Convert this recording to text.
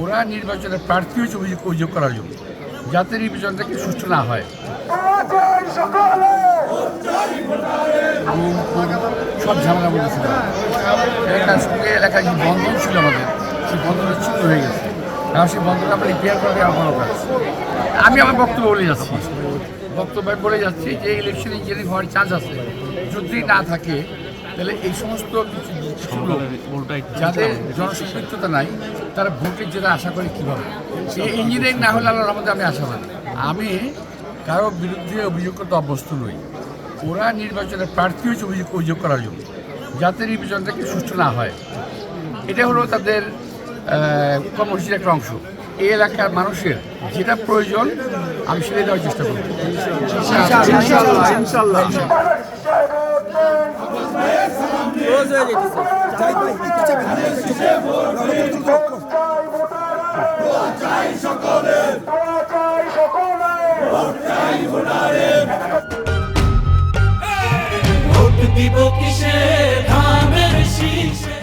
ওরা নির্বাচনের প্রার্থী হয়েছে অভিযোগ করার জন্য, যাতে নির্বাচনটাকে সুষ্ঠু না হয়। সব ঝামেলা বলেছিল এলাকার সঙ্গে এলাকায় যে বন্ধন ছিল আমাদের, সেই বন্ধনের ছিন্ন হয়ে গেছে। কারণ সেই বন্ধনটা আমরা রিপেয়ার করে দেওয়া কোনো কাজ। আমি আমার বক্তব্য বলে যাচ্ছি যে ইলেকশন ইঞ্জিনিয়ারিং হওয়ার চান্স আছে। যদি না থাকে তাহলে এই সমস্ত কিছু লোক যাদের জনসম্পৃক্ততা নাই, তারা ভোটের জন্য আশা করে কীভাবে? এই ইঞ্জিনিয়ারিং না হলে আল্লাহর রহমতে আমি আশাবাদী। আমি কারো বিরুদ্ধে অভিযোগ করতে অভ্যস্ত নই। ওরা নির্বাচনের প্রার্থী হয়েছে অভিযোগ করার জন্য, যাতে নির্বাচনটাকে সুষ্ঠু না হয়। এটা হলো তাদের কর্মসূচির একটা অংশ। এই এলাকার মানুষের যেটা প্রয়োজন আমি সেটাই দেওয়ার চেষ্টা করব। ভোট দিব কিসে ধানের শীষে